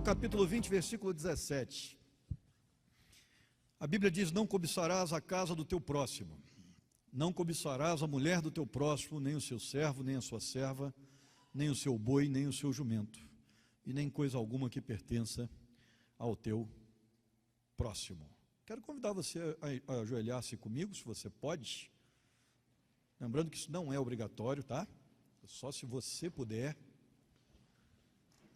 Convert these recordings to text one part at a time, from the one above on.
capítulo 20, versículo 17. A Bíblia diz: não cobiçarás a casa do teu próximo, não cobiçarás a mulher do teu próximo, nem o seu servo, nem a sua serva, nem o seu boi, nem o seu jumento, e nem coisa alguma que pertença ao teu próximo. Quero convidar você a ajoelhar-se comigo, se você pode. Lembrando que isso não é obrigatório, tá? Só se você puder.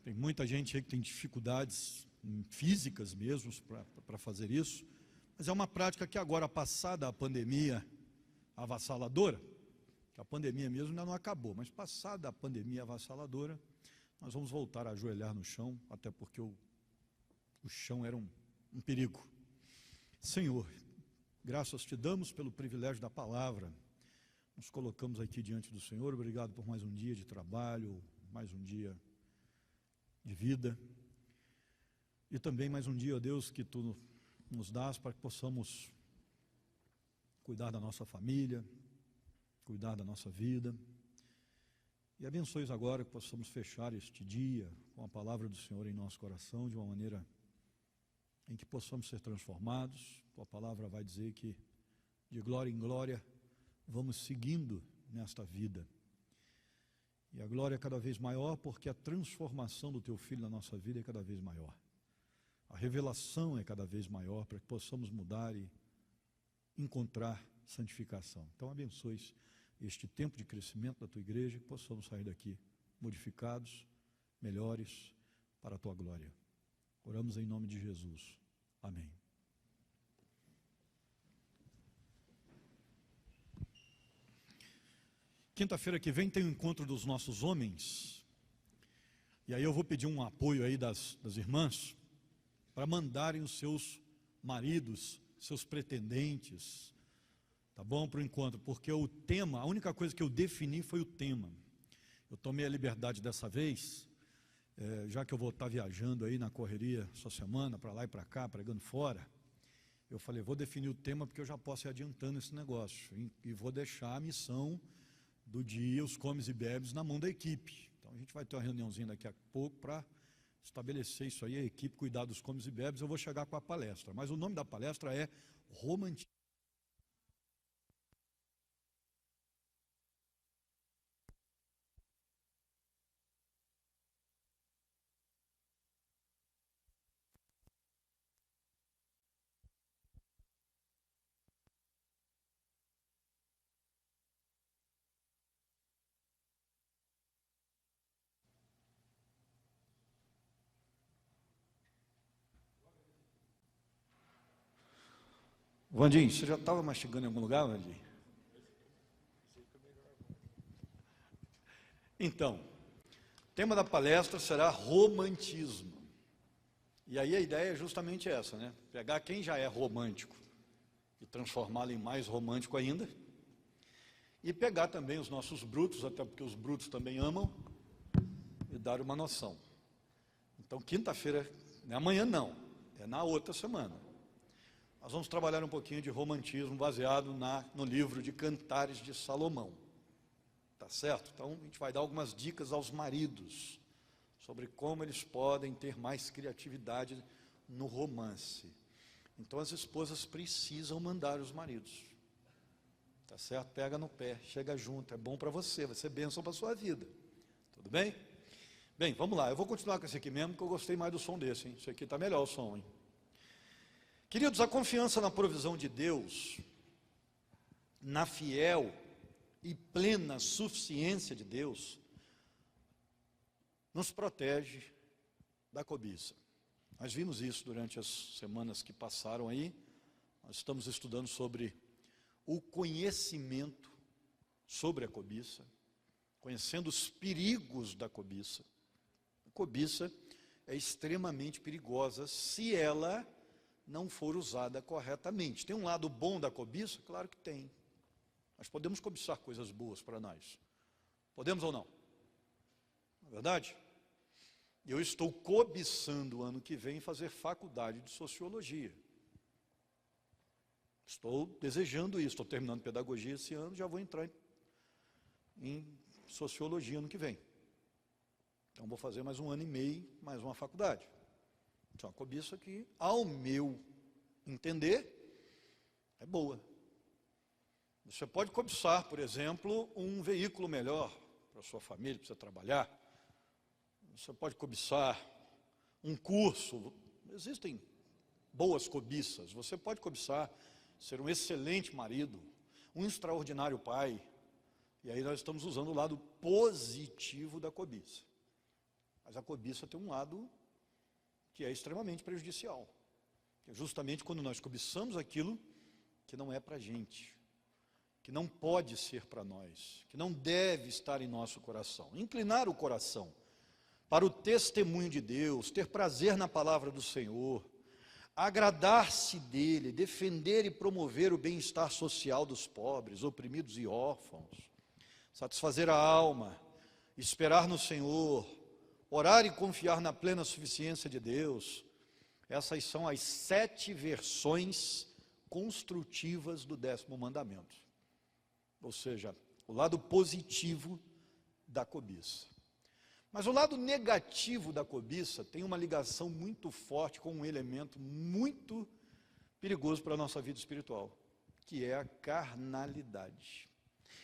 Tem muita gente aí que tem dificuldades físicas mesmo para fazer isso, mas é uma prática que agora, passada a pandemia avassaladora, que a pandemia mesmo ainda não acabou, mas passada a pandemia avassaladora, nós vamos voltar a ajoelhar no chão, até porque o chão era um perigo. Senhor, graças te damos pelo privilégio da palavra, nos colocamos aqui diante do Senhor. Obrigado por mais um dia de trabalho, mais um dia de vida, e também mais um dia, ó Deus, que Tu nos dás para que possamos cuidar da nossa família, cuidar da nossa vida, e abençoe agora que possamos fechar este dia com a palavra do Senhor em nosso coração, de uma maneira em que possamos ser transformados. Tua palavra vai dizer que de glória em glória vamos seguindo nesta vida, e a glória é cada vez maior, porque a transformação do Teu Filho na nossa vida é cada vez maior. A revelação é cada vez maior, para que possamos mudar e encontrar santificação. Então abençoe este tempo de crescimento da Tua igreja, que possamos sair daqui modificados, melhores, para a Tua glória. Oramos em nome de Jesus. Amém. Quinta-feira que vem tem o encontro dos nossos homens, e aí eu vou pedir um apoio aí das irmãs, para mandarem os seus maridos, seus pretendentes, tá bom, para o encontro, porque o tema, a única coisa que eu defini foi o tema. Eu tomei a liberdade dessa vez, já que eu vou estar viajando aí na correria essa semana, para lá e para cá, pregando fora, eu falei, vou definir o tema, porque eu já posso ir adiantando esse negócio, e vou deixar a missão do dia, os comes e bebes, na mão da equipe. Então a gente vai ter uma reuniãozinha daqui a pouco para estabelecer isso aí, a equipe cuidar dos comes e bebes. Eu vou chegar com a palestra, mas o nome da palestra é Romantismo. Vandinho, você já estava mastigando em algum lugar, Vandinho? Então, o tema da palestra será romantismo. E aí a ideia é justamente essa, né? Pegar quem já é romântico e transformá-lo em mais romântico ainda, e pegar também os nossos brutos, até porque os brutos também amam, e dar uma noção. Então, quinta-feira, não é amanhã não, é na outra semana. Nós vamos trabalhar um pouquinho de romantismo baseado no livro de Cantares de Salomão. Tá certo? Então, a gente vai dar algumas dicas aos maridos sobre como eles podem ter mais criatividade no romance. Então, as esposas precisam mandar os maridos. Tá certo? Pega no pé, chega junto, é bom para você, vai ser bênção para a sua vida. Tudo bem? Bem, vamos lá, eu vou continuar com esse aqui mesmo, porque eu gostei mais do som desse, hein? Esse aqui está melhor o som, hein? Queridos, a confiança na provisão de Deus, na fiel e plena suficiência de Deus, nos protege da cobiça. Nós vimos isso durante as semanas que passaram aí. Nós estamos estudando sobre o conhecimento sobre a cobiça, conhecendo os perigos da cobiça. A cobiça é extremamente perigosa se ela não for usada corretamente. Tem um lado bom da cobiça? Claro que tem. Nós podemos cobiçar coisas boas para nós. Podemos ou não? Não é verdade? Eu estou cobiçando o ano que vem fazer faculdade de sociologia. Estou desejando isso, estou terminando pedagogia esse ano, já vou entrar em sociologia ano que vem. Então vou fazer mais um ano e meio, mais uma faculdade. Isso é uma cobiça que, ao meu entender, é boa. Você pode cobiçar, por exemplo, um veículo melhor para a sua família, para você trabalhar. Você pode cobiçar um curso. Existem boas cobiças. Você pode cobiçar ser um excelente marido, um extraordinário pai. E aí nós estamos usando o lado positivo da cobiça. Mas a cobiça tem um lado que é extremamente prejudicial. Que é justamente quando nós cobiçamos aquilo que não é para a gente, que não pode ser para nós, que não deve estar em nosso coração. Inclinar o coração para o testemunho de Deus, ter prazer na palavra do Senhor, agradar-se dele, defender e promover o bem-estar social dos pobres, oprimidos e órfãos, satisfazer a alma, esperar no Senhor, orar e confiar na plena suficiência de Deus. Essas são as 7 versões construtivas do 10º mandamento. Ou seja, o lado positivo da cobiça. Mas o lado negativo da cobiça tem uma ligação muito forte com um elemento muito perigoso para a nossa vida espiritual, que é a carnalidade.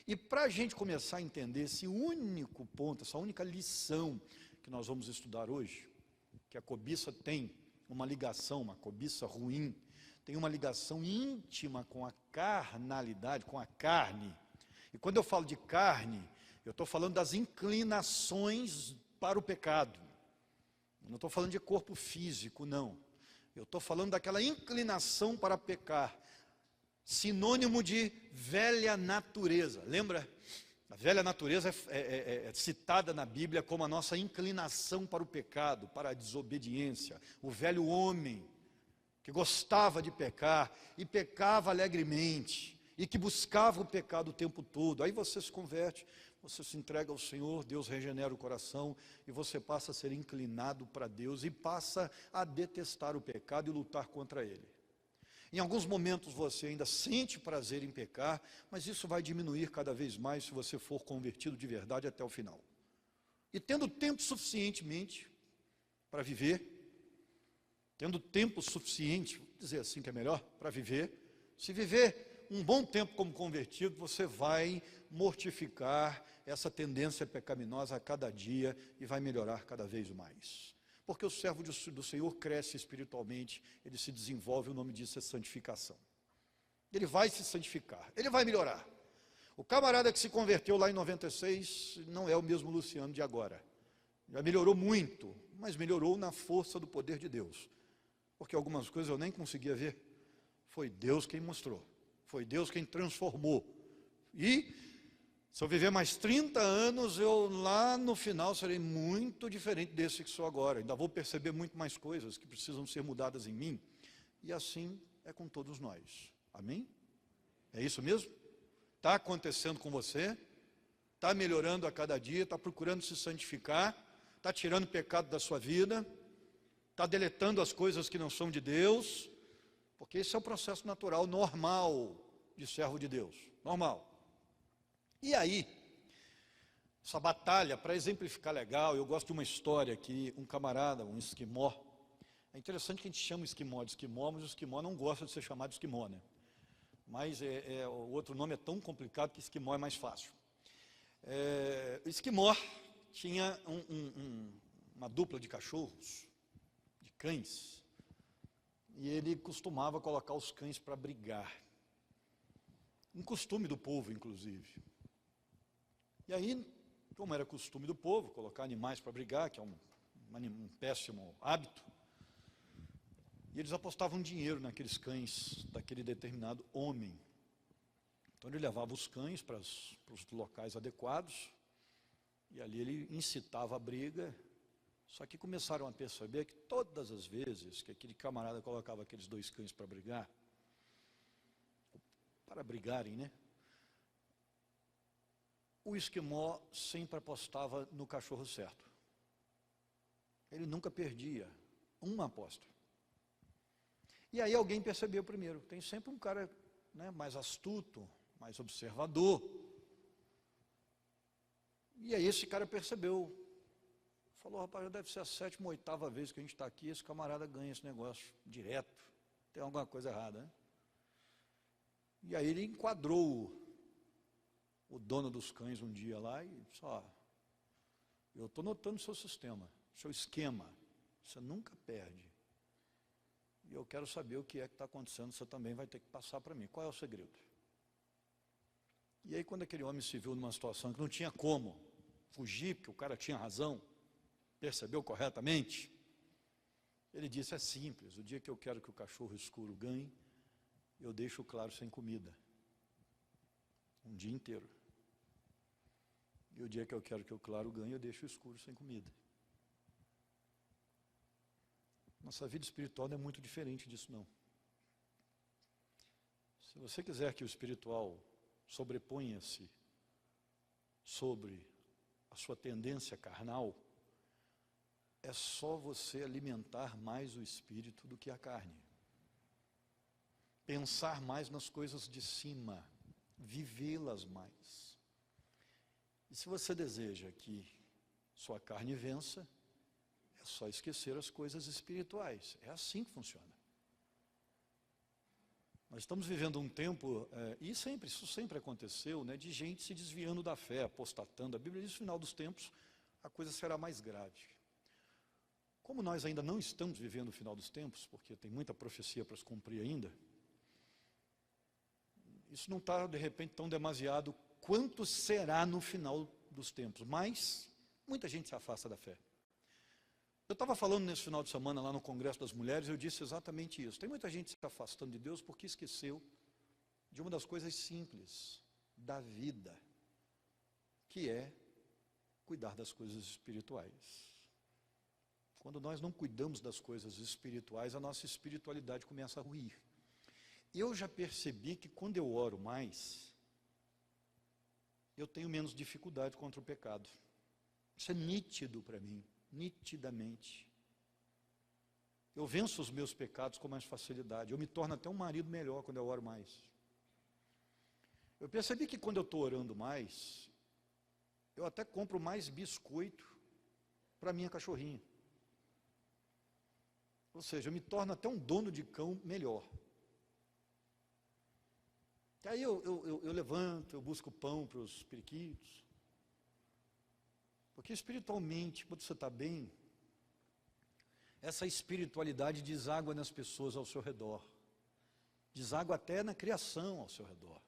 E para a gente começar a entender esse único ponto, essa única lição que nós vamos estudar hoje, que a cobiça tem uma ligação, uma cobiça ruim, tem uma ligação íntima com a carnalidade, com a carne. E quando eu falo de carne, eu estou falando das inclinações para o pecado. Eu não estou falando de corpo físico, não. Eu estou falando daquela inclinação para pecar, sinônimo de velha natureza. Lembra? A velha natureza é citada na Bíblia como a nossa inclinação para o pecado, para a desobediência. O velho homem que gostava de pecar e pecava alegremente e que buscava o pecado o tempo todo. Aí você se converte, você se entrega ao Senhor, Deus regenera o coração e você passa a ser inclinado para Deus e passa a detestar o pecado e lutar contra ele. Em alguns momentos você ainda sente prazer em pecar, mas isso vai diminuir cada vez mais se você for convertido de verdade até o final. E tendo tempo suficientemente para viver, tendo tempo suficiente, vou dizer assim que é melhor, para viver, se viver um bom tempo como convertido, você vai mortificar essa tendência pecaminosa a cada dia e vai melhorar cada vez mais. Porque o servo do Senhor cresce espiritualmente, ele se desenvolve, o nome disso é santificação. Ele vai se santificar, ele vai melhorar. O camarada que se converteu lá em 96 não é o mesmo Luciano de agora. Já melhorou muito, mas melhorou na força do poder de Deus. Porque algumas coisas eu nem conseguia ver. Foi Deus quem mostrou, foi Deus quem transformou. E se eu viver mais 30 anos, eu lá no final serei muito diferente desse que sou agora. Ainda vou perceber muito mais coisas que precisam ser mudadas em mim. E assim é com todos nós. Amém? É isso mesmo? Está acontecendo com você? Está melhorando a cada dia? Está procurando se santificar? Está tirando o pecado da sua vida? Está deletando as coisas que não são de Deus? Porque esse é o processo natural, normal de servo de Deus. Normal. E aí, essa batalha, para exemplificar legal, eu gosto de uma história que um camarada, um esquimó, é interessante que a gente chama esquimó de esquimó, mas o esquimó não gosta de ser chamado de esquimó, né? Mas o outro nome é tão complicado que esquimó é mais fácil. O esquimó tinha uma dupla de cachorros, de cães, e ele costumava colocar os cães para brigar. Um costume do povo, inclusive. E aí, como era costume do povo, colocar animais para brigar, que é um péssimo hábito, e eles apostavam dinheiro naqueles cães daquele determinado homem. Então ele levava os cães para os locais adequados, e ali ele incitava a briga, só que começaram a perceber que todas as vezes que aquele camarada colocava aqueles 2 cães para brigarem, né? O esquimó sempre apostava no cachorro certo. Ele nunca perdia uma aposta. E aí alguém percebeu primeiro, tem sempre um cara, né, mais astuto, mais observador. E aí esse cara percebeu, Falou, rapaz, já deve ser a 7ª ou 8ª vez que a gente está aqui, esse camarada ganha esse negócio direto. Tem alguma coisa errada, né? E aí ele enquadrou o dono dos cães um dia lá e disse, ó, eu estou notando o seu sistema, seu esquema, você nunca perde. E eu quero saber o que é que está acontecendo, você também vai ter que passar para mim. Qual é o segredo? E aí quando aquele homem se viu numa situação que não tinha como fugir, porque o cara tinha razão, percebeu corretamente, ele disse, é simples, o dia que eu quero que o cachorro escuro ganhe, eu deixo o claro sem comida. Um dia inteiro. E o dia que eu quero que o claro ganhe, eu deixo o escuro sem comida. Nossa vida espiritual não é muito diferente disso, não. Se você quiser que o espiritual sobreponha-se sobre a sua tendência carnal, é só você alimentar mais o espírito do que a carne. Pensar mais nas coisas de cima, vivê-las mais. E se você deseja que sua carne vença, é só esquecer as coisas espirituais. É assim que funciona. Nós estamos vivendo um tempo, e isso sempre aconteceu, né, de gente se desviando da fé, apostatando. A Bíblia diz que no final dos tempos a coisa será mais grave. Como nós ainda não estamos vivendo o final dos tempos, porque tem muita profecia para se cumprir ainda, isso não está de repente tão demasiado quanto será no final dos tempos, mas muita gente se afasta da fé. Eu estava falando nesse final de semana lá no Congresso das Mulheres, eu disse exatamente isso. Tem muita gente se afastando de Deus porque esqueceu de uma das coisas simples da vida, que é cuidar das coisas espirituais. Quando nós não cuidamos das coisas espirituais, a nossa espiritualidade começa a ruir. Eu já percebi que quando eu oro mais, eu tenho menos dificuldade contra o pecado. Isso é nítido para mim, nitidamente. Eu venço os meus pecados com mais facilidade. Eu me torno até um marido melhor quando eu oro mais. Eu percebi que quando eu estou orando mais, eu até compro mais biscoito para minha cachorrinha. Ou seja, eu me torno até um dono de cão melhor. E aí eu levanto, eu busco pão para os periquitos. Porque espiritualmente, quando você está bem, essa espiritualidade deságua nas pessoas ao seu redor. Deságua até na criação ao seu redor.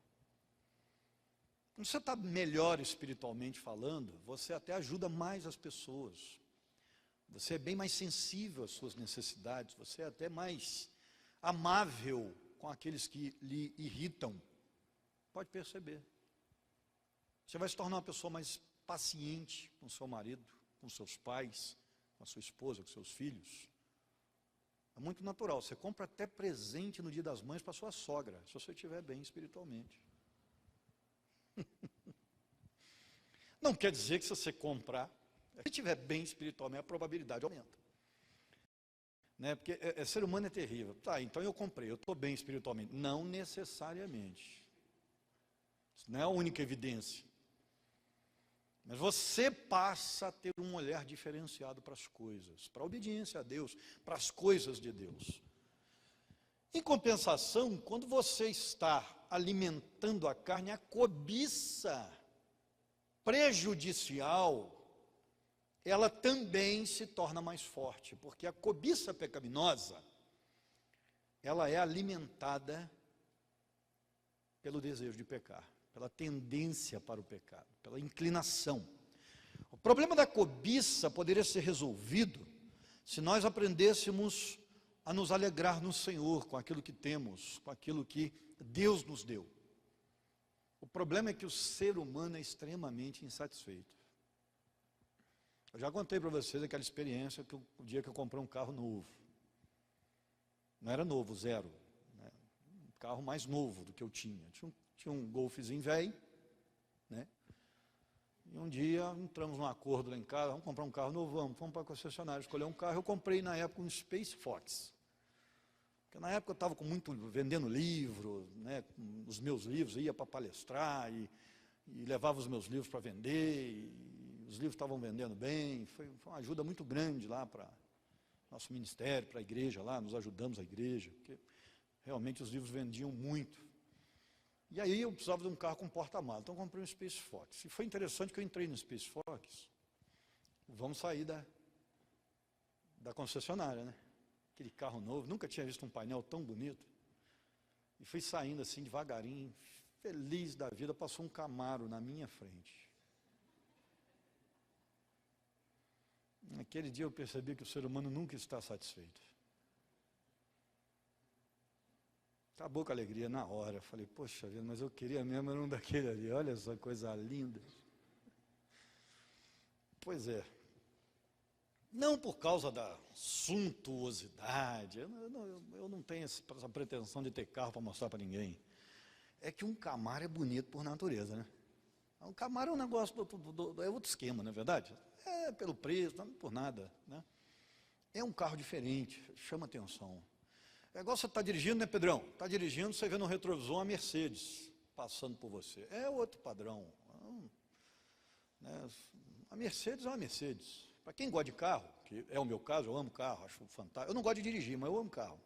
Quando você está melhor espiritualmente falando, você até ajuda mais as pessoas. Você é bem mais sensível às suas necessidades, você é até mais amável com aqueles que lhe irritam. Pode perceber. Você vai se tornar uma pessoa mais paciente com seu marido, com seus pais, com a sua esposa, com seus filhos. É muito natural. Você compra até presente no Dia das Mães para sua sogra, se você estiver bem espiritualmente. Não quer dizer que se você comprar, se estiver bem espiritualmente, a probabilidade aumenta. Né? Porque ser humano é terrível. Tá, então eu comprei, eu estou bem espiritualmente. Não necessariamente. Isso não é a única evidência. Mas você passa a ter um olhar diferenciado para as coisas, para a obediência a Deus, para as coisas de Deus. Em compensação, quando você está alimentando a carne, a cobiça prejudicial, ela também se torna mais forte, porque a cobiça pecaminosa, ela é alimentada pelo desejo de pecar, pela tendência para o pecado, pela inclinação. O problema da cobiça poderia ser resolvido se nós aprendêssemos a nos alegrar no Senhor com aquilo que temos, com aquilo que Deus nos deu. O problema é que o ser humano é extremamente insatisfeito. Eu já contei para vocês aquela experiência que o dia que eu comprei um carro novo. Não era novo, zero. Né? Um carro mais novo do que eu tinha. Tinha um Golfzinho velho, né? E um dia entramos num acordo lá em casa, vamos comprar um carro novo, vamos para a concessionária escolher um carro. Eu comprei na época um Space Fox. Porque na época eu estava vendendo livro, né? Os meus livros, ia para palestrar e levava os meus livros para vender, e os livros estavam vendendo bem, foi uma ajuda muito grande lá para nosso ministério, para a igreja lá, nos ajudamos a igreja, porque realmente os livros vendiam muito. E aí eu precisava de um carro com porta-malas, então eu comprei um Space Fox. E foi interessante que eu entrei no Space Fox, vamos sair da concessionária, né? Aquele carro novo, nunca tinha visto um painel tão bonito. E fui saindo assim devagarinho, feliz da vida, passou um Camaro na minha frente. Naquele dia eu percebi que o ser humano nunca está satisfeito. Acabou com a alegria na hora. Eu falei, poxa vida, mas eu queria mesmo era um daquele ali. Olha essa coisa linda. Pois é. Não por causa da suntuosidade. Eu não tenho essa pretensão de ter carro para mostrar para ninguém. É que um Camaro é bonito por natureza, né? Um Camaro é um negócio, é outro esquema, não é verdade? É pelo preço, não por nada, né? É um carro diferente, chama atenção. É igual você está dirigindo, né, Pedrão? Está dirigindo, você vê no retrovisor uma Mercedes passando por você. É outro padrão. Né? A Mercedes é uma Mercedes. Para quem gosta de carro, que é o meu caso, eu amo carro, acho fantástico. Eu não gosto de dirigir, mas eu amo carro.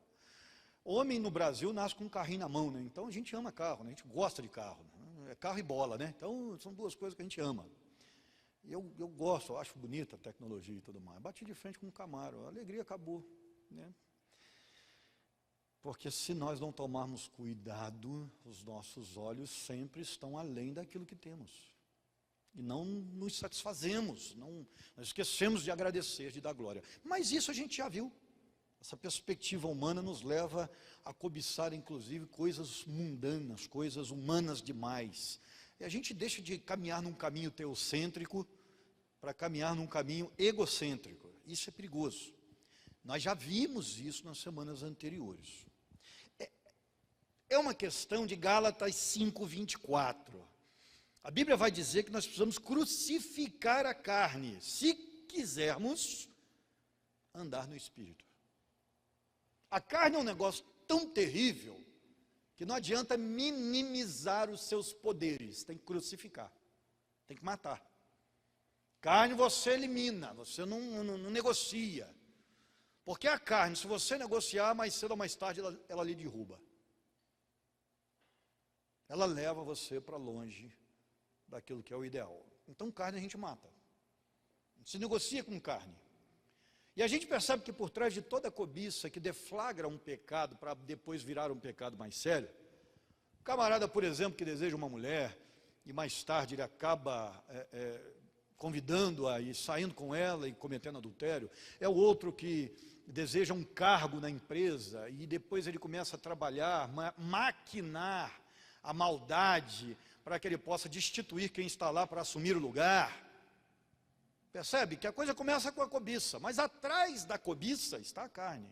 Homem no Brasil nasce com um carrinho na mão, né? Então a gente ama carro, né? A gente gosta de carro. Né? É carro e bola, né? Então são duas coisas que a gente ama. E eu gosto, eu acho bonita a tecnologia e tudo mais. Bati de frente com um Camaro, a alegria acabou, né? Porque se nós não tomarmos cuidado, os nossos olhos sempre estão além daquilo que temos. E não nos satisfazemos, nós esquecemos de agradecer, de dar glória. Mas isso a gente já viu. Essa perspectiva humana nos leva a cobiçar, inclusive, coisas mundanas, coisas humanas demais. E a gente deixa de caminhar num caminho teocêntrico para caminhar num caminho egocêntrico. Isso é perigoso. Nós já vimos isso nas semanas anteriores. É uma questão de Gálatas 5:24. A Bíblia vai dizer que nós precisamos crucificar a carne, se quisermos andar no Espírito. A carne é um negócio tão terrível que não adianta minimizar os seus poderes, tem que crucificar, tem que matar. Carne você elimina, você não negocia. Porque a carne, se você negociar, mais cedo ou mais tarde, ela lhe derruba. Ela leva você para longe daquilo que é o ideal. Então carne a gente mata. Se negocia com carne. E a gente percebe que por trás de toda cobiça que deflagra um pecado para depois virar um pecado mais sério, o camarada, por exemplo, que deseja uma mulher e mais tarde ele acaba convidando-a e saindo com ela e cometendo adultério, é o outro que deseja um cargo na empresa e depois ele começa a trabalhar, maquinar a maldade para que ele possa destituir quem está lá para assumir o lugar. Percebe que a coisa começa com a cobiça, mas atrás da cobiça está a carne,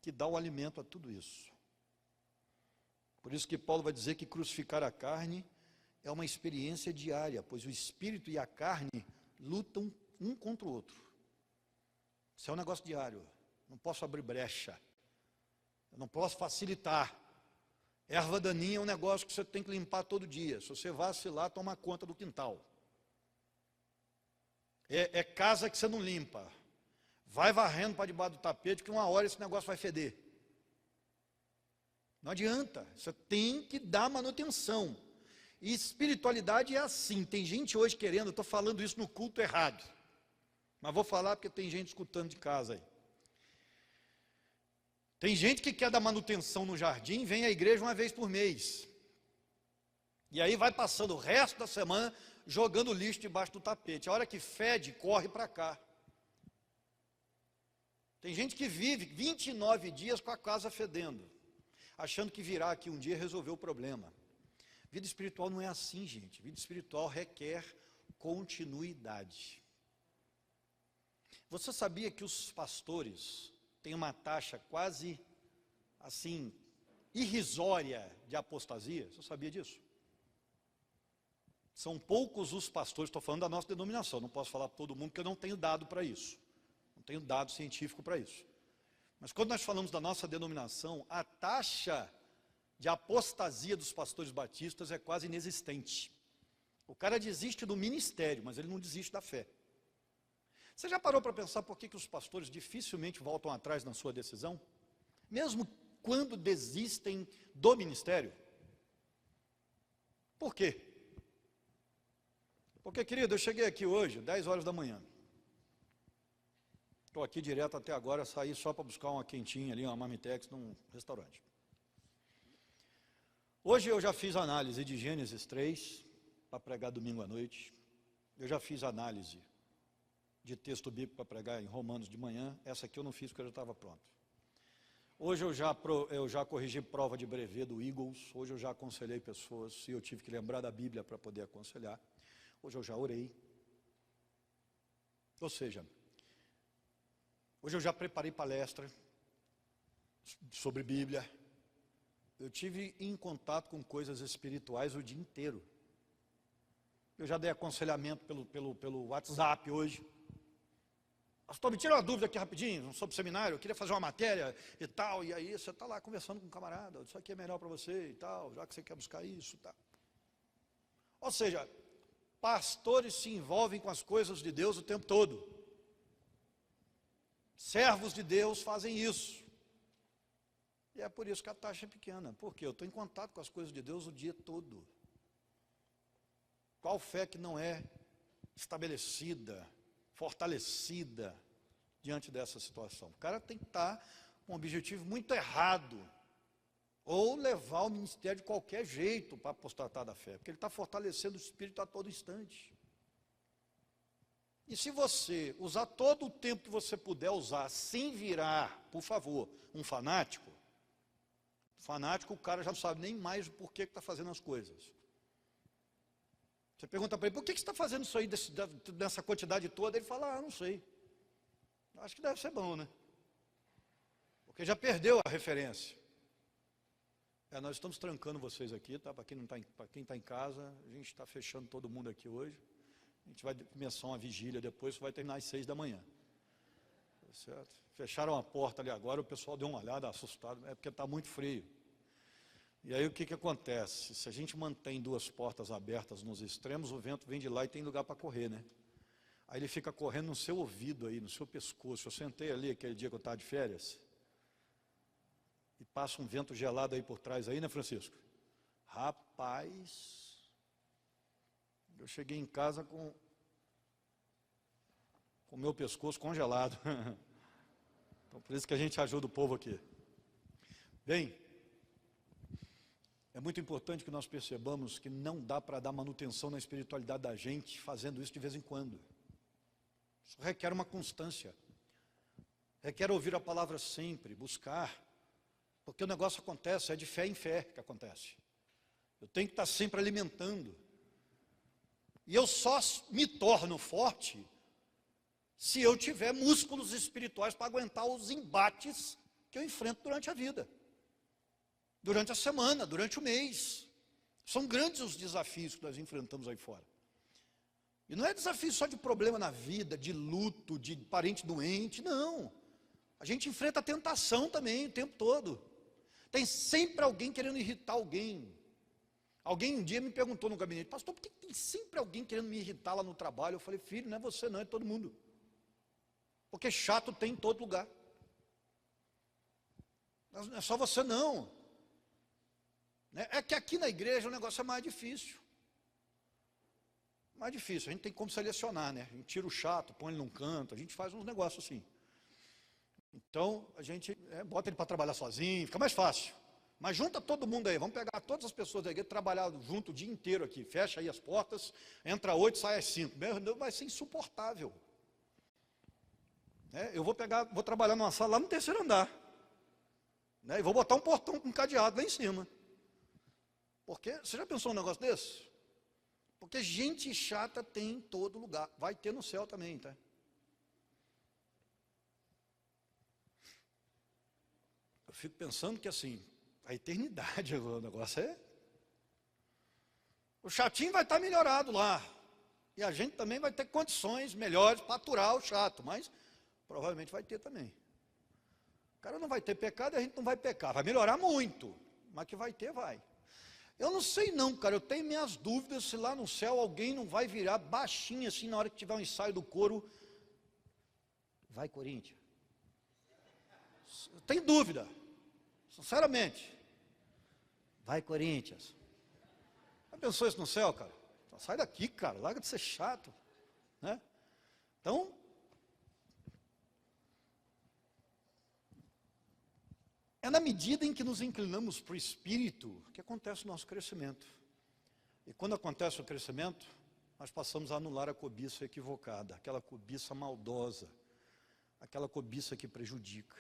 que dá o alimento a tudo isso. Por isso que Paulo vai dizer que crucificar a carne é uma experiência diária, pois o espírito e a carne lutam um contra o outro. Isso é um negócio diário, não posso abrir brecha, eu não posso facilitar. Erva daninha é um negócio que você tem que limpar todo dia. Se você vacilar, toma conta do quintal. É casa que você não limpa. Vai varrendo para debaixo do tapete, que uma hora esse negócio vai feder. Não adianta, você tem que dar manutenção. E espiritualidade é assim. Tem gente hoje querendo, eu estou falando isso no culto errado. Mas vou falar porque tem gente escutando de casa aí. Tem gente que quer dar manutenção no jardim, vem à igreja uma vez por mês. E aí vai passando o resto da semana jogando lixo debaixo do tapete. A hora que fede, corre para cá. Tem gente que vive 29 dias com a casa fedendo, achando que virá aqui um dia resolver o problema. Vida espiritual não é assim, gente. Vida espiritual requer continuidade. Você sabia que os pastores têm uma taxa quase, assim, irrisória de apostasia? Você sabia disso? São poucos os pastores, estou falando da nossa denominação, não posso falar para todo mundo, porque eu não tenho dado para isso. Não tenho dado científico para isso. Mas quando nós falamos da nossa denominação, a taxa de apostasia dos pastores batistas é quase inexistente. O cara desiste do ministério, mas ele não desiste da fé. Você já parou para pensar por que os pastores dificilmente voltam atrás na sua decisão? Mesmo quando desistem do ministério? Por quê? Porque, querido, eu cheguei aqui hoje, 10 horas da manhã. Estou aqui direto até agora, saí só para buscar uma quentinha ali, uma marmitex num restaurante. Hoje eu já fiz análise de Gênesis 3, para pregar domingo à noite. Eu já fiz análise de texto bíblico para pregar em Romanos de manhã. Essa aqui eu não fiz porque eu já estava pronto. Hoje eu já corrigi prova de brevet do Eagles. Hoje eu já aconselhei pessoas e eu tive que lembrar da Bíblia para poder aconselhar. Hoje eu já orei. Ou seja, hoje eu já preparei palestra sobre Bíblia. Eu tive em contato com coisas espirituais o dia inteiro. Eu já dei aconselhamento pelo WhatsApp hoje. Pastor, me tira uma dúvida aqui rapidinho, sobre o seminário, eu queria fazer uma matéria e tal, e aí você está lá conversando com um camarada, isso aqui é melhor para você e tal, já que você quer buscar isso e tal. Ou seja, pastores se envolvem com as coisas de Deus o tempo todo. Servos de Deus fazem isso. E é por isso que a taxa é pequena, porque eu estou em contato com as coisas de Deus o dia todo. Qual fé que não é estabelecida, fortalecida diante dessa situação? O cara tem que estar com um objetivo muito errado, ou levar o ministério de qualquer jeito para apostatar da fé, porque ele está fortalecendo o espírito a todo instante. E se você usar todo o tempo que você puder usar, sem virar, por favor, um fanático, o cara já não sabe nem mais o porquê que está fazendo as coisas. Você pergunta para ele, por que você está fazendo isso aí dessa quantidade toda? Ele fala, não sei. Acho que deve ser bom, né? Porque já perdeu a referência. Nós estamos trancando vocês aqui, tá? Para quem está em casa, a gente está fechando todo mundo aqui hoje. A gente vai começar uma vigília depois, vai terminar às 6 da manhã. Tá certo? Fecharam a porta ali agora, o pessoal deu uma olhada, assustado, é porque está muito frio. E aí o que acontece? Se a gente mantém duas portas abertas nos extremos, o vento vem de lá e tem lugar para correr, né? Aí ele fica correndo no seu ouvido aí, no seu pescoço. Eu sentei ali aquele dia que eu estava de férias, e passa um vento gelado aí por trás aí, né, Francisco? Rapaz, eu cheguei em casa com o meu pescoço congelado. Então por isso que a gente ajuda o povo aqui. Bem, é muito importante que nós percebamos que não dá para dar manutenção na espiritualidade da gente fazendo isso de vez em quando. Isso requer uma constância. Requer ouvir a palavra sempre, buscar. Porque o negócio acontece, é de fé em fé que acontece. Eu tenho que estar sempre alimentando. E eu só me torno forte se eu tiver músculos espirituais para aguentar os embates que eu enfrento durante a vida. Durante a semana, durante o mês. São grandes os desafios que nós enfrentamos aí fora. E não é desafio só de problema na vida, de luto, de parente doente, não. A gente enfrenta a tentação também o tempo todo. Tem sempre alguém querendo irritar alguém. Alguém um dia me perguntou no gabinete, pastor, por que tem sempre alguém querendo me irritar lá no trabalho? Eu falei, filho, não é você não, é todo mundo. Porque chato tem em todo lugar. Não é só você não. É que aqui na igreja o negócio é mais difícil. Mais difícil, a gente tem como selecionar, né? A gente tira o chato, põe ele num canto, a gente faz uns negócios assim. Então, a gente bota ele para trabalhar sozinho, fica mais fácil. Mas junta todo mundo aí, vamos pegar todas as pessoas da igreja, trabalhar junto o dia inteiro aqui, fecha aí as portas, entra 8, sai às 5. Meu Deus, vai ser insuportável. Eu vou trabalhar numa sala lá no terceiro andar. E vou botar um portão com cadeado lá em cima. Porque, você já pensou num negócio desse? Porque gente chata tem em todo lugar. Vai ter no céu também, tá? Eu fico pensando que assim, a eternidade, o negócio é... O chatinho vai estar melhorado lá. E a gente também vai ter condições melhores para aturar o chato, mas provavelmente vai ter também. O cara não vai ter pecado e a gente não vai pecar. Vai melhorar muito, mas que vai ter, vai. Eu não sei não, cara, eu tenho minhas dúvidas se lá no céu alguém não vai virar baixinho assim na hora que tiver um ensaio do coro. Vai, Corinthians. Eu tenho dúvida, sinceramente. Vai, Corinthians. Já pensou isso no céu, cara? Sai daqui, cara, larga de ser chato, né? Então, é na medida em que nos inclinamos para o Espírito que acontece o nosso crescimento. E quando acontece o crescimento, nós passamos a anular a cobiça equivocada, aquela cobiça maldosa, aquela cobiça que prejudica,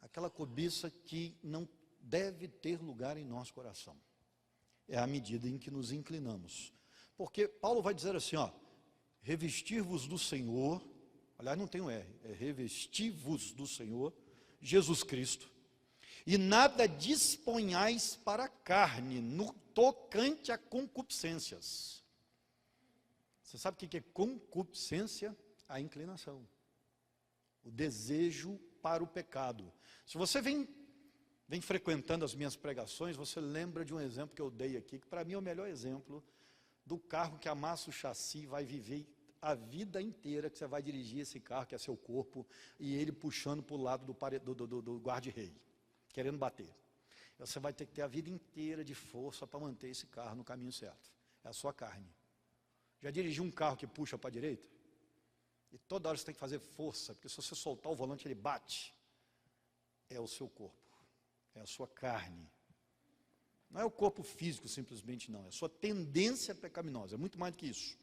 aquela cobiça que não deve ter lugar em nosso coração. É à medida em que nos inclinamos. Porque Paulo vai dizer assim, ó, revestir-vos do Senhor, aliás não tem um R, é revestir-vos do Senhor, Jesus Cristo, e nada disponhais para a carne, no tocante a concupiscências. Você sabe o que é concupiscência? A inclinação, o desejo para o pecado. Se você vem frequentando as minhas pregações, você lembra de um exemplo que eu dei aqui, que para mim é o melhor exemplo do carro que amassa o chassi, vai viver a vida inteira que você vai dirigir esse carro, que é seu corpo, e ele puxando para o lado do guarda-rei, querendo bater. Você vai ter que ter a vida inteira de força para manter esse carro no caminho certo. É a sua carne. Já dirigiu um carro que puxa para a direita? E toda hora você tem que fazer força, porque se você soltar o volante ele bate. É o seu corpo, é a sua carne. Não é o corpo físico simplesmente não, é a sua tendência pecaminosa, é muito mais do que isso.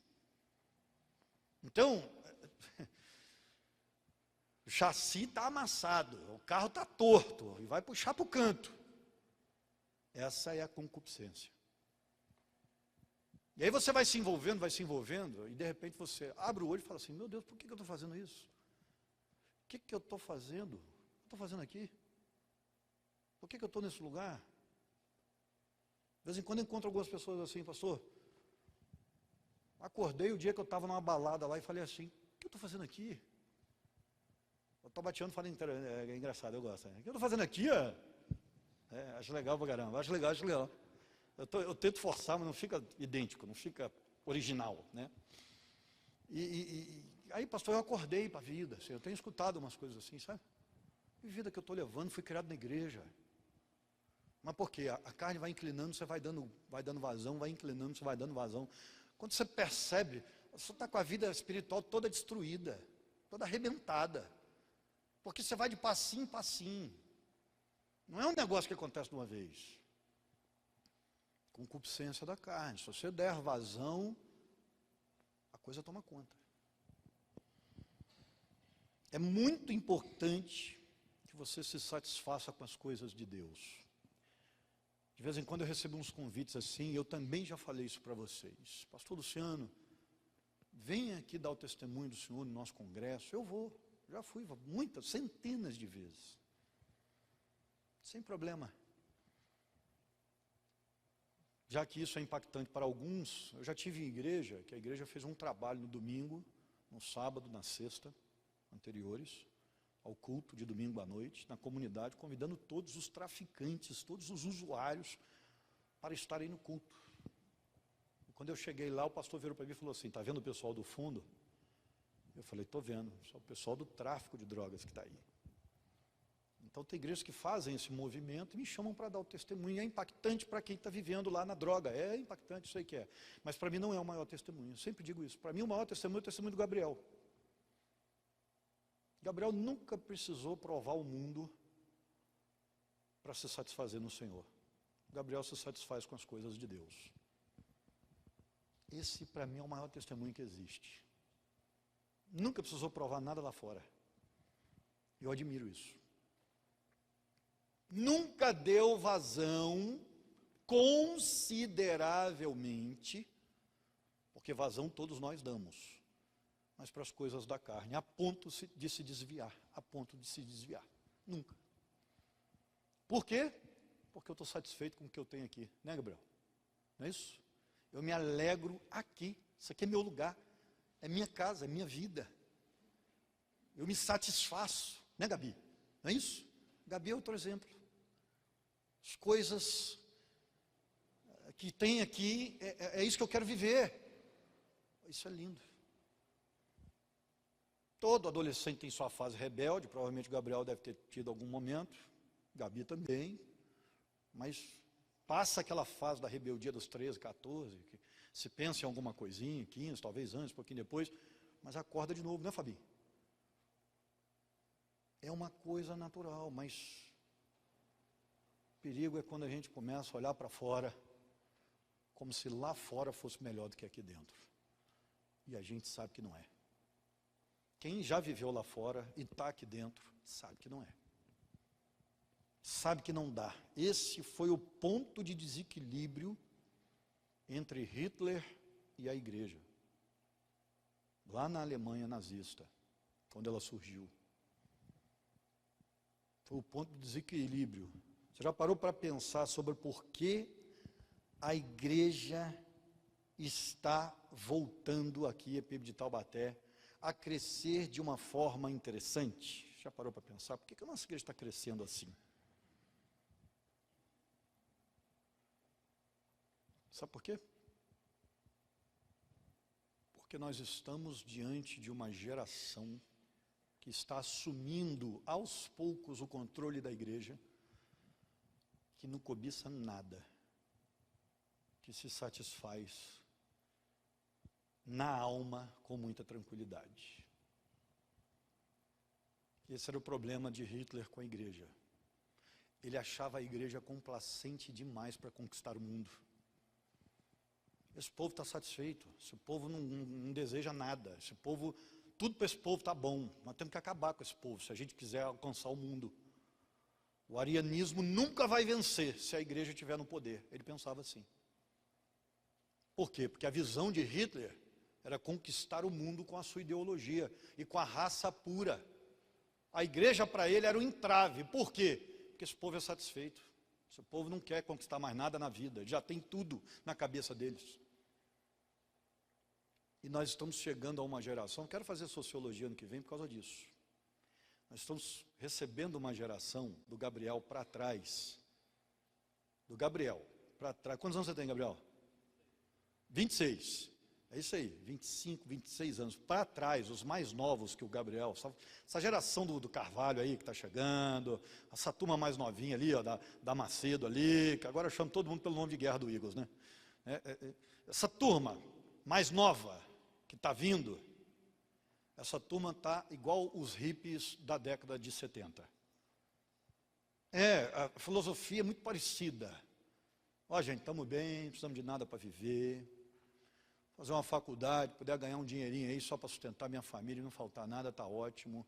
Então, o chassi está amassado, o carro está torto, e vai puxar para o canto. Essa é a concupiscência. E aí você vai se envolvendo, e de repente você abre o olho e fala assim, meu Deus, por que eu estou fazendo isso? O que eu estou fazendo? O que eu estou fazendo aqui? Por que eu estou nesse lugar? De vez em quando eu encontro algumas pessoas assim, pastor, acordei o dia que eu estava numa balada lá e falei assim, o que eu estou fazendo aqui? Eu estou bateando, falei, é engraçado, eu gosto. O que eu estou fazendo aqui? Acho legal pra caramba, acho legal. Eu tento forçar, mas não fica idêntico, não fica original, né? E aí, pastor, eu acordei para a vida, assim, eu tenho escutado umas coisas assim, sabe? Que vida que eu estou levando, fui criado na igreja. Mas por quê? A carne vai inclinando, você vai dando vazão, vai inclinando, você vai dando vazão. Quando você percebe, você está com a vida espiritual toda destruída, toda arrebentada. Porque você vai de passinho em passinho. Não é um negócio que acontece de uma vez. Concupiscência da carne. Se você der vazão, a coisa toma conta. É muito importante que você se satisfaça com as coisas de Deus. De vez em quando eu recebo uns convites assim, e eu também já falei isso para vocês. Pastor Luciano, venha aqui dar o testemunho do Senhor no nosso congresso. Eu vou, já fui muitas, centenas de vezes. Sem problema. Já que isso é impactante para alguns, eu já tive em igreja, que a igreja fez um trabalho no domingo, no sábado, na sexta, anteriores, ao culto de domingo à noite, na comunidade, convidando todos os traficantes, todos os usuários, para estarem no culto. E quando eu cheguei lá, o pastor virou para mim e falou assim, está vendo o pessoal do fundo? Eu falei, estou vendo, é o pessoal do tráfico de drogas que está aí. Então tem igrejas que fazem esse movimento e me chamam para dar o testemunho. É impactante para quem está vivendo lá na droga, é impactante, sei que é. Mas para mim não é o maior testemunho, eu sempre digo isso. Para mim o maior testemunho é o testemunho do Gabriel. Gabriel nunca precisou provar o mundo para se satisfazer no Senhor. Gabriel se satisfaz com as coisas de Deus. Esse para mim é o maior testemunho que existe. Nunca precisou provar nada lá fora. Eu admiro isso. Nunca deu vazão consideravelmente, porque vazão todos nós damos, mas para as coisas da carne, a ponto de se desviar, nunca. Por quê? Porque eu estou satisfeito com o que eu tenho aqui, né, Gabriel? Não é isso? Eu me alegro aqui, isso aqui é meu lugar, é minha casa, é minha vida. Eu me satisfaço, né, Gabi? Não é isso? Gabi é outro exemplo. As coisas que tem aqui, é isso que eu quero viver. Isso é lindo. Todo adolescente tem sua fase rebelde, provavelmente o Gabriel deve ter tido algum momento, Gabi também, mas passa aquela fase da rebeldia dos 13, 14, que se pensa em alguma coisinha, 15, talvez antes, um pouquinho depois, mas acorda de novo, né, Fabi? É uma coisa natural, mas o perigo é quando a gente começa a olhar para fora, como se lá fora fosse melhor do que aqui dentro. E a gente sabe que não é. Quem já viveu lá fora e está aqui dentro, sabe que não é. Sabe que não dá. Esse foi o ponto de desequilíbrio entre Hitler e a igreja. Lá na Alemanha nazista, quando ela surgiu. Foi o ponto de desequilíbrio. Você já parou para pensar sobre por que a igreja está voltando aqui, a PIB de Taubaté, a crescer de uma forma interessante? Já parou para pensar? Por que a nossa igreja está crescendo assim? Sabe por quê? Porque nós estamos diante de uma geração que está assumindo aos poucos o controle da igreja, que não cobiça nada, que se satisfaz na alma com muita tranquilidade. Esse era o problema de Hitler com a igreja. Ele achava a igreja complacente demais para conquistar o mundo. Esse povo está satisfeito, esse povo não deseja nada, esse povo, tudo para esse povo está bom. Nós temos que acabar com esse povo, se a gente quiser alcançar o mundo. O arianismo nunca vai vencer se a igreja estiver no poder. Ele pensava assim. Por quê? Porque a visão de Hitler era conquistar o mundo com a sua ideologia e com a raça pura. A igreja para ele era um entrave. Por quê? Porque esse povo é satisfeito. Esse povo não quer conquistar mais nada na vida, já tem tudo na cabeça deles. E nós estamos chegando a uma geração, quero fazer sociologia ano que vem por causa disso. Nós estamos recebendo uma geração do Gabriel para trás. Do Gabriel para trás. Quantos anos você tem, Gabriel? 26. É isso aí, 25, 26 anos. Para trás, os mais novos que o Gabriel. Essa geração do Carvalho aí que está chegando. Essa turma mais novinha ali, ó, da Macedo ali. Que agora eu chamo todo mundo pelo nome de Guerra do Eagles, né? Essa turma mais nova que está vindo. Essa turma está igual os hippies da década de 70. A filosofia é muito parecida. Ó, gente, estamos bem, não precisamos de nada para viver. Fazer uma faculdade, puder ganhar um dinheirinho aí só para sustentar minha família e não faltar nada, está ótimo.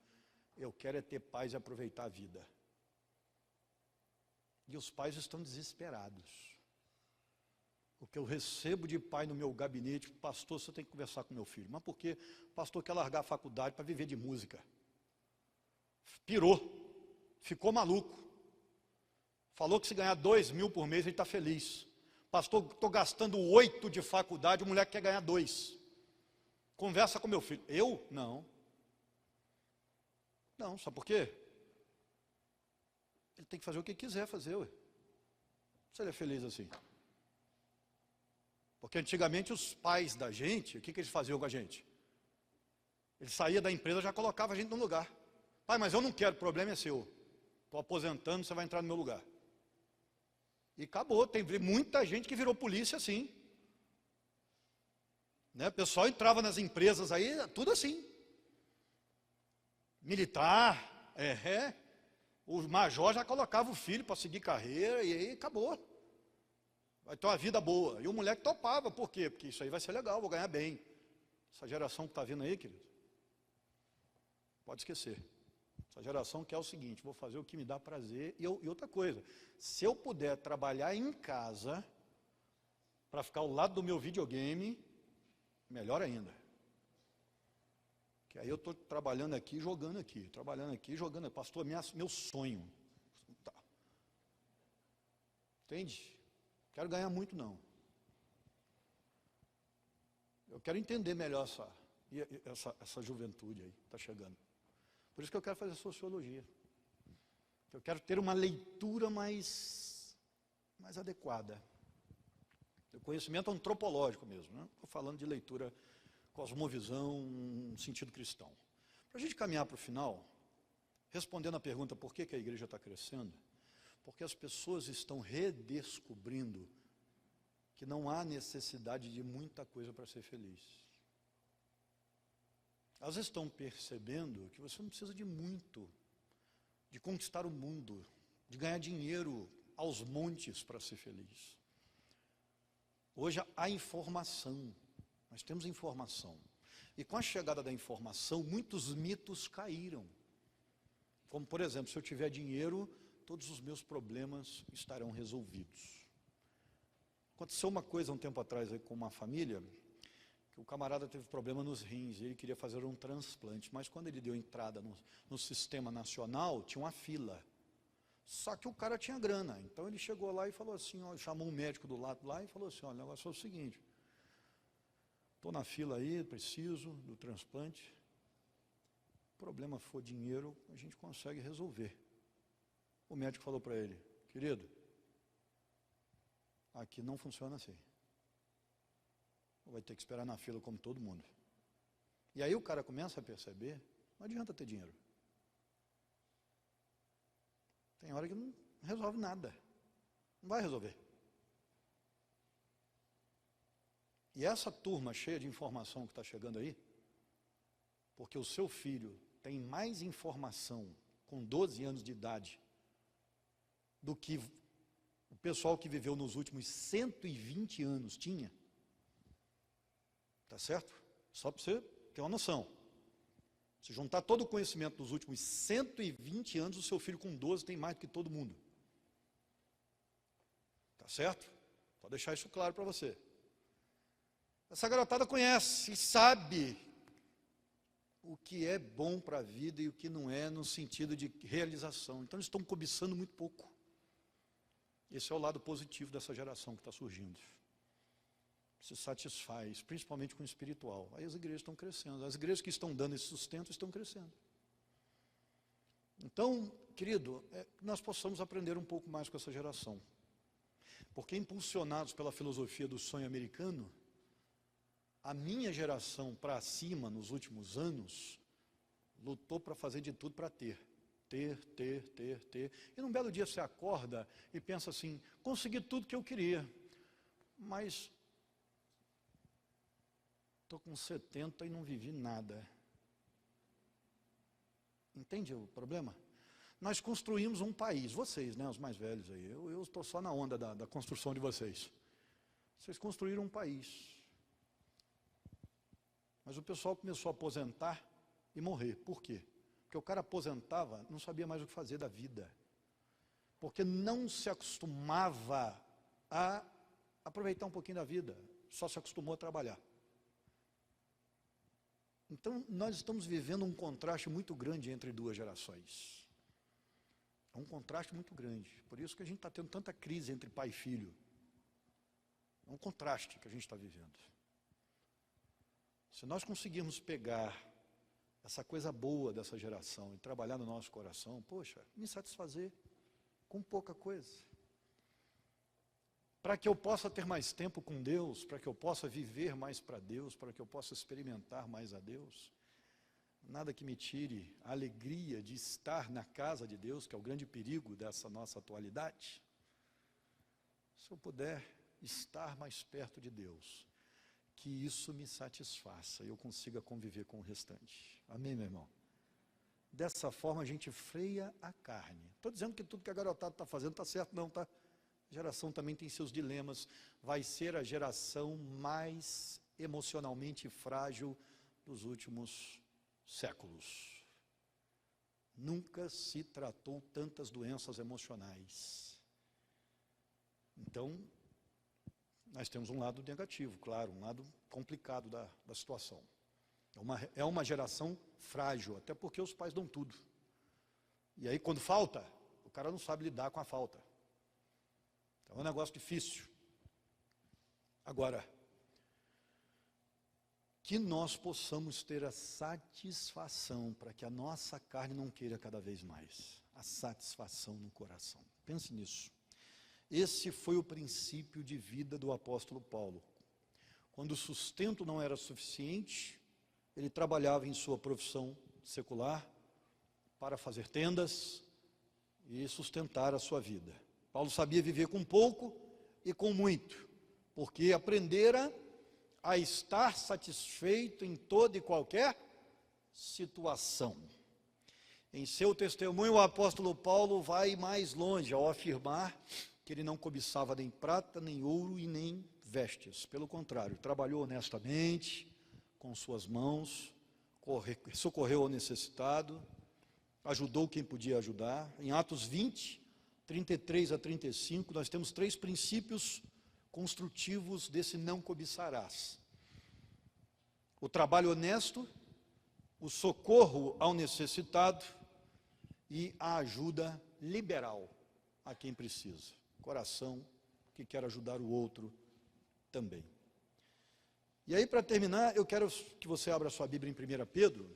Eu quero é ter paz e aproveitar a vida. E os pais estão desesperados. O que eu recebo de pai no meu gabinete, pastor, você tem que conversar com meu filho. Mas por quê? O pastor quer largar a faculdade para viver de música. Pirou, ficou maluco. Falou que se ganhar 2.000 por mês ele está feliz. Pastor, estou gastando 8 de faculdade, o moleque quer ganhar 2. Conversa com meu filho. Eu? Não. Não, sabe por quê? Ele tem que fazer o que quiser fazer, ué. Se ele é feliz assim. Porque antigamente os pais da gente, o que eles faziam com a gente? Ele saía da empresa, já colocava a gente no lugar. Pai, mas eu não quero, o problema é seu. Estou aposentando, você vai entrar no meu lugar. E acabou, tem muita gente que virou polícia assim. Né? O pessoal entrava nas empresas aí, tudo assim. Militar, o major já colocava o filho para seguir carreira e aí acabou. Vai ter uma vida boa. E o moleque topava, por quê? Porque isso aí vai ser legal, vou ganhar bem. Essa geração que está vindo aí, querido, pode esquecer. Essa geração quer o seguinte, vou fazer o que me dá prazer. E outra coisa, se eu puder trabalhar em casa, para ficar ao lado do meu videogame, melhor ainda. Que aí eu estou trabalhando aqui, jogando aqui, trabalhando aqui, jogando. Pastor, meu sonho. Tá. Entende? Quero ganhar muito, não. Eu quero entender melhor essa juventude aí, está chegando. Por isso que eu quero fazer sociologia. Eu quero ter uma leitura mais adequada. O conhecimento antropológico mesmo, não estou falando de leitura cosmovisão, um sentido cristão. Para a gente caminhar para o final, respondendo a pergunta por que a igreja está crescendo, porque as pessoas estão redescobrindo que não há necessidade de muita coisa para ser feliz. Elas estão percebendo que você não precisa de muito, de conquistar o mundo, de ganhar dinheiro aos montes para ser feliz. Hoje há informação, nós temos informação. E com a chegada da informação, muitos mitos caíram. Como, por exemplo, se eu tiver dinheiro, todos os meus problemas estarão resolvidos. Aconteceu uma coisa um tempo atrás aí com uma família, que o camarada teve problema nos rins, e ele queria fazer um transplante, mas quando ele deu entrada no sistema nacional, tinha uma fila. Só que o cara tinha grana, então ele chegou lá e falou assim, ó, chamou um médico do lado lá e falou assim, olha, o negócio é o seguinte, estou na fila aí, preciso do transplante, o problema for dinheiro, a gente consegue resolver. O médico falou para ele, querido, aqui não funciona assim. Vai ter que esperar na fila como todo mundo. E aí o cara começa a perceber, não adianta ter dinheiro. Tem hora que não resolve nada. Não vai resolver. E essa turma cheia de informação que está chegando aí, porque o seu filho tem mais informação com 12 anos de idade do que o pessoal que viveu nos últimos 120 anos tinha, tá certo? Só para você ter uma noção. Se juntar todo o conhecimento dos últimos 120 anos, o seu filho com 12 tem mais do que todo mundo. Tá certo? Vou deixar isso claro para você. Essa garotada conhece e sabe o que é bom para a vida e o que não é no sentido de realização. Então eles estão cobiçando muito pouco. Esse é o lado positivo dessa geração que está surgindo. Se satisfaz, principalmente com o espiritual. Aí as igrejas estão crescendo. As igrejas que estão dando esse sustento estão crescendo. Então, querido, nós possamos aprender um pouco mais com essa geração. Porque impulsionados pela filosofia do sonho americano, a minha geração para cima, nos últimos anos, lutou para fazer de tudo para ter. Ter. E num belo dia você acorda e pensa assim, consegui tudo que eu queria, mas estou com 70 e não vivi nada. Entende o problema? Nós construímos um país, vocês, né, os mais velhos aí, eu estou só na onda da construção de vocês. Vocês construíram um país. Mas o pessoal começou a aposentar e morrer. Por quê? Porque o cara aposentava, não sabia mais o que fazer da vida. Porque não se acostumava a aproveitar um pouquinho da vida, só se acostumou a trabalhar. Então, nós estamos vivendo um contraste muito grande entre duas gerações. É um contraste muito grande. Por isso que a gente está tendo tanta crise entre pai e filho. É um contraste que a gente está vivendo. Se nós conseguirmos pegar essa coisa boa dessa geração e trabalhar no nosso coração, poxa, me satisfazer com pouca coisa. Para que eu possa ter mais tempo com Deus, para que eu possa viver mais para Deus, para que eu possa experimentar mais a Deus. Nada que me tire a alegria de estar na casa de Deus, que é o grande perigo dessa nossa atualidade. Se eu puder estar mais perto de Deus, que isso me satisfaça e eu consiga conviver com o restante. Amém, meu irmão? Dessa forma a gente freia a carne. Estou dizendo que tudo que a garotada está fazendo está certo, não, tá? A geração também tem seus dilemas. Vai ser a geração mais emocionalmente frágil dos últimos séculos. Nunca se tratou tantas doenças emocionais. Então, nós temos um lado negativo, claro, um lado complicado da situação. É uma geração frágil, até porque os pais dão tudo. E aí, quando falta, o cara não sabe lidar com a falta. Então, é um negócio difícil. Agora, que nós possamos ter a satisfação, para que a nossa carne não queira cada vez mais. A satisfação no coração. Pense nisso. Esse foi o princípio de vida do apóstolo Paulo. Quando o sustento não era suficiente, ele trabalhava em sua profissão secular para fazer tendas e sustentar a sua vida. Paulo sabia viver com pouco e com muito, porque aprendera a estar satisfeito em toda e qualquer situação. Em seu testemunho, o apóstolo Paulo vai mais longe ao afirmar que ele não cobiçava nem prata, nem ouro e nem vestes. Pelo contrário, trabalhou honestamente com suas mãos, socorreu ao necessitado, ajudou quem podia ajudar. Em Atos 20, 33 a 35, nós temos 3 princípios construtivos desse não cobiçarás: o trabalho honesto, o socorro ao necessitado e a ajuda liberal a quem precisa. Coração que quer ajudar o outro também. E aí, para terminar, eu quero que você abra sua Bíblia em 1 Pedro,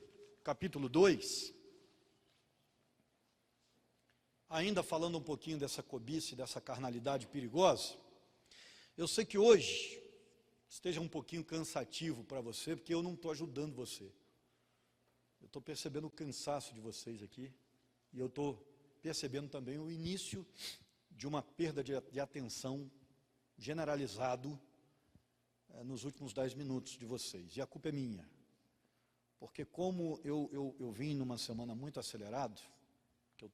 capítulo 2, ainda falando um pouquinho dessa cobiça e dessa carnalidade perigosa. Eu sei que hoje esteja um pouquinho cansativo para você, porque eu não estou ajudando você. Eu estou percebendo o cansaço de vocês aqui, e eu estou percebendo também o início de uma perda de atenção generalizado nos últimos 10 minutos de vocês. E a culpa é minha, porque como eu vim numa semana muito acelerado, que eu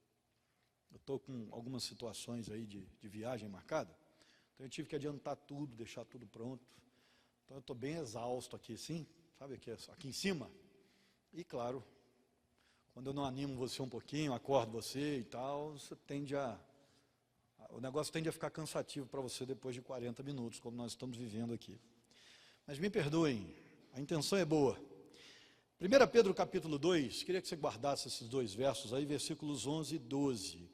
estou com algumas situações aí de viagem marcada, então eu tive que adiantar tudo, deixar tudo pronto. Então eu estou bem exausto aqui, sim, sabe, aqui em cima. E claro, quando eu não animo você um pouquinho, acordo você e tal, o negócio tende a ficar cansativo para você depois de 40 minutos, como nós estamos vivendo aqui. Mas me perdoem, a intenção é boa. 1 Pedro capítulo 2, queria que você guardasse esses 2 versos aí, versículos 11 e 12,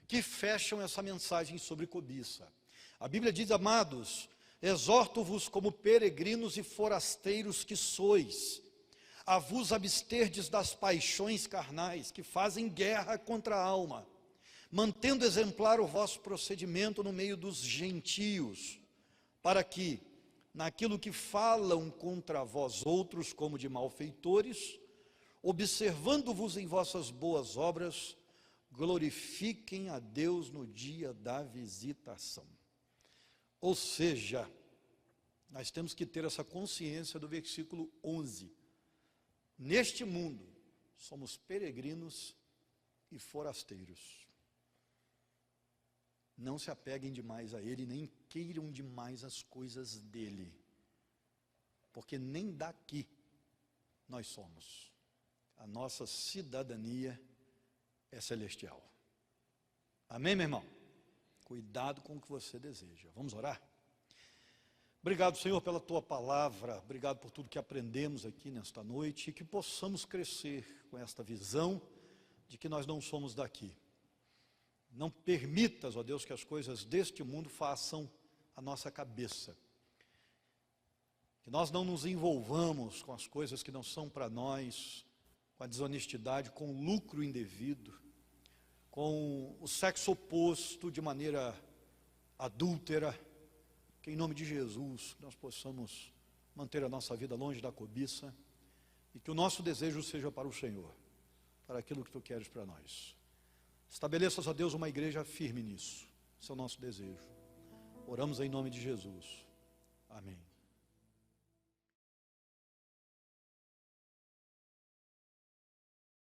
que fecham essa mensagem sobre cobiça. A Bíblia diz: amados, exorto-vos como peregrinos e forasteiros que sois, a vos absterdes das paixões carnais que fazem guerra contra a alma, mantendo exemplar o vosso procedimento no meio dos gentios, para que, naquilo que falam contra vós outros como de malfeitores, observando-vos em vossas boas obras, glorifiquem a Deus no dia da visitação. Ou seja, nós temos que ter essa consciência do versículo 11. Neste mundo, somos peregrinos e forasteiros. Não se apeguem demais a Ele, nem queiram demais as coisas dEle, porque nem daqui nós somos. A nossa cidadania é celestial. Amém, meu irmão? Cuidado com o que você deseja. Vamos orar? Obrigado, Senhor, pela Tua palavra. Obrigado por tudo que aprendemos aqui nesta noite, e que possamos crescer com esta visão de que nós não somos daqui. Não permitas, ó Deus, que as coisas deste mundo façam a nossa cabeça. Que nós não nos envolvamos com as coisas que não são para nós, com a desonestidade, com o lucro indevido, com o sexo oposto de maneira adúltera. Que em nome de Jesus nós possamos manter a nossa vida longe da cobiça, e que o nosso desejo seja para o Senhor, para aquilo que Tu queres para nós. Estabeleças, ó Deus, uma igreja firme nisso. Esse é o nosso desejo. Oramos em nome de Jesus. Amém.